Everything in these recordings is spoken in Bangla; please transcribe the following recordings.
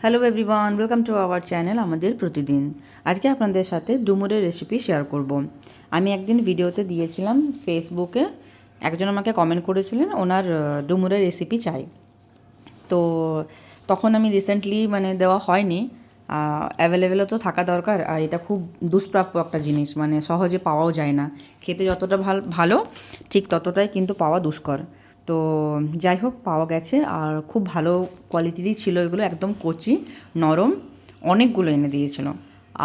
Hello everyone, welcome to our channel আমাদের প্রতিদিন। আজকে আপনাদের সাথে ডুমুরের রেসিপি শেয়ার করব। আমি একদিন ভিডিওতে দিয়েছিলাম ফেসবুকে, একজন আমাকে কমেন্ট করেছিলেন ওনার ডুমুরের রেসিপি চাই। তো তখন আমি রিসেন্টলি দেওয়া হয়নি, অ্যাভেলেবেলও তো থাকা দরকার, আর এটা খুব দুষ্প্রাপ্য একটা জিনিস, সহজে পাওয়াও যায় না। খেতে যতটা ভালো ঠিক ততটাই কিন্তু পাওয়া দুষ্কর। তো যাই হোক, পাওয়া গেছে, আর খুব ভালো কোয়ালিটিরই ছিল এগুলো, একদম কচি নরম। অনেকগুলো এনে দিয়েছিল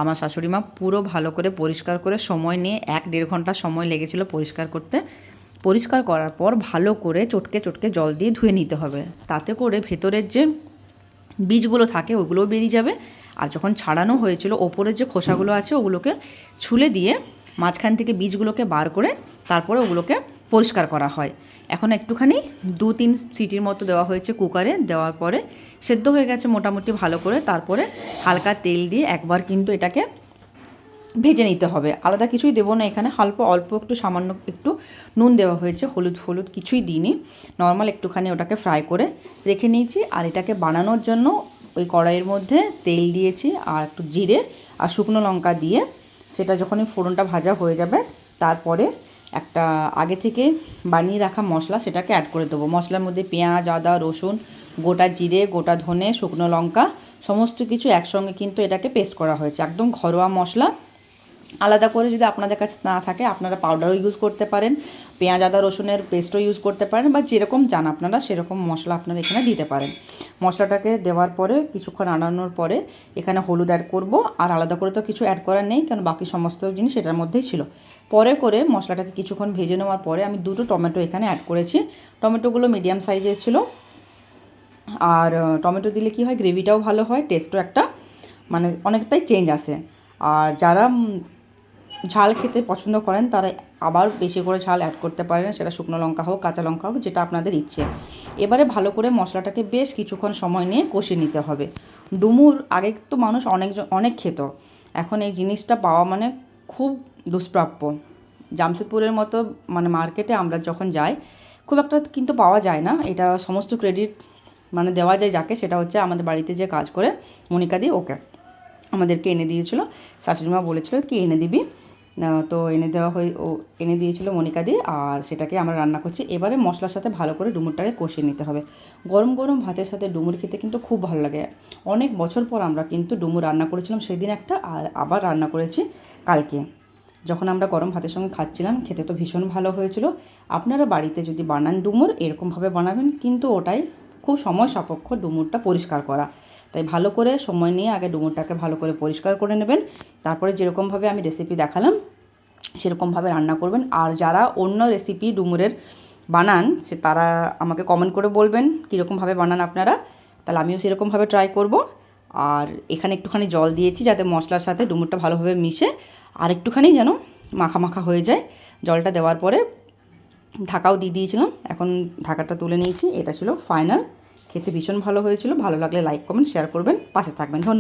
আমার শাশুড়ি মা, পুরো ভালো করে পরিষ্কার করে সময় নিয়ে 1-1.5 ঘন্টা সময় লেগেছিল পরিষ্কার করতে। পরিষ্কার করার পর ভালো করে চটকে চটকে জল দিয়ে ধুয়ে নিতে হবে, তাতে করে ভেতরের যে বীজগুলো থাকে ওগুলোও বেরিয়ে যাবে। আর যখন ছাড়ানো হয়েছিল ওপরের যে খোসাগুলো আছে ওগুলোকে ছুলে দিয়ে মাঝখান থেকে বীজগুলোকে বার করে তারপরে ওগুলোকে পরিষ্কার করা হয়। এখন একটুখানি 2-3 সিটির মতো দেওয়া হয়েছে কুকারে, দেওয়ার পরে সেদ্ধ হয়ে গেছে মোটামুটি ভালো করে। তারপরে হালকা তেল দিয়ে একবার কিন্তু এটাকে ভেজে নিতে হবে, আলাদা কিছুই দেবো না এখানে। অল্প একটু সামান্য একটু নুন দেওয়া হয়েছে, হলুদ কিছুই দিইনি, নর্মাল একটুখানি ওটাকে ফ্রাই করে রেখে নিয়েছি। আর এটাকে বানানোর জন্য ওই কড়াইয়ের মধ্যে তেল দিয়েছি আর একটু জিরে আর শুকনো লঙ্কা দিয়ে সেটা যখনই ফোড়নটা ভাজা হয়ে যাবে তারপরে একটা আগে থেকে বানিয়ে রাখা মশলা সেটাকে অ্যাড করে দেবো। মশলার মধ্যে পেঁয়াজ, আদা, রসুন, গোটা জিরে, গোটা ধনে, শুকনো লঙ্কা সমস্ত কিছু একসঙ্গে কিন্তু এটাকে পেস্ট করা হয়েছে, একদম ঘরোয়া মশলা। আলাদা করে যদি আপনাদের কাছে না থাকে আপনারা পাউডারও ইউজ করতে পারেন, পেঁয়াজ আদা রসুনের পেস্টও ইউজ করতে পারেন, বা যেরকম চান আপনারা সেরকম মশলা আপনারা এখানে দিতে পারেন। মশলাটাকে দেওয়ার পরে কিছুক্ষণ আনানোর পরে এখানে হলুদ অ্যাড করব, আর আলাদা করে তো কিছু অ্যাড করার নেই কারণ বাকি সমস্ত জিনিস এটার মধ্যেই ছিল। পরে করে মশলাটাকে কিছুক্ষণ ভেজে নেওয়ার পরে আমি 2টো টমেটো এখানে অ্যাড করেছি। টমেটোগুলো মিডিয়াম সাইজের ছিল, আর টমেটো দিলে কি হয়, গ্রেভিটাও ভালো হয়, টেস্টও একটা অনেকটাই চেঞ্জ আসে। আর যারা ঝাল খেতে পছন্দ করেন তারা আবার বেশি করে ঝাল অ্যাড করতে পারেন, সেটা শুকনো লঙ্কা হোক কাঁচা লঙ্কা হোক, যেটা আপনাদের ইচ্ছে। এবারে ভালো করে মশলাটাকে বেশ কিছুক্ষণ সময় নিয়ে কষিয়ে নিতে হবে। ডুমুর আগে তো মানুষ অনেক খেত, এখন এই জিনিসটা পাওয়া খুব দুষ্প্রাপ্য। জামশেদপুরের মতো মার্কেটে আমরা যখন যাই খুব একটা কিন্তু পাওয়া যায় না। এটা সমস্ত ক্রেডিট দেওয়া যায় যাকে, সেটা হচ্ছে আমাদের বাড়িতে যে কাজ করে মনিকা দি, ওকে আমাদেরকে এনে দিয়েছিল। শাশুড়িমা বলেছিল কি এনে দিবি, তো এনে দিয়েছিল মনিকা দি, আর সেটাকে আমরা রান্না করছি। এবারে মশলার সাথে ভালো করে ডুমুরটাকে কষিয়ে নিতে হবে। গরম গরম ভাতের সাথে ডুমুর খেতে কিন্তু খুব ভালো লাগে। অনেক বছর পর আমরা কিন্তু ডুমুর রান্না করেছিলাম সেদিন একটা, আর আবার রান্না করেছি কালকে, যখন আমরা গরম ভাতের সঙ্গে খাচ্ছিলাম। খেতে তো ভীষণ ভালো হয়েছিল। আপনারা বাড়িতে যদি বানান ডুমুর এরকমভাবে বানাবেন, কিন্তু ওটাই খুব সময় সাপেক্ষ ডুমুরটা পরিষ্কার করা। তাই ভালো করে সময় নিয়ে আগে ডুমুরটাকে ভালো করে পরিষ্কার করে নেবেন, তারপরে যেরকমভাবে আমি রেসিপি দেখালাম সেরকমভাবে রান্না করবেন। আর যারা অন্য রেসিপি ডুমুরের বানান তারা আমাকে কমেন্ট করে বলবেন কীরকমভাবে বানান আপনারা, তাহলে আমিও সেরকমভাবে ট্রাই করব। আর এখানে একটুখানি জল দিয়েছি যাতে মশলার সাথে ডুমুরটা ভালোভাবে মিশে আর একটুখানি যেন মাখা মাখা হয়ে যায়। জলটা দেওয়ার পরে ঢাকাও দিয়ে দিয়েছিলাম, এখন ঢাকাটা তুলে নিয়েছি। এটা ছিল ফাইনাল। খেতে ভীষণ ভালো হয়েছিল। ভালো লাগলে লাইক কমেন্ট শেয়ার করবেন, পাশে থাকবেন। ধন্যবাদ।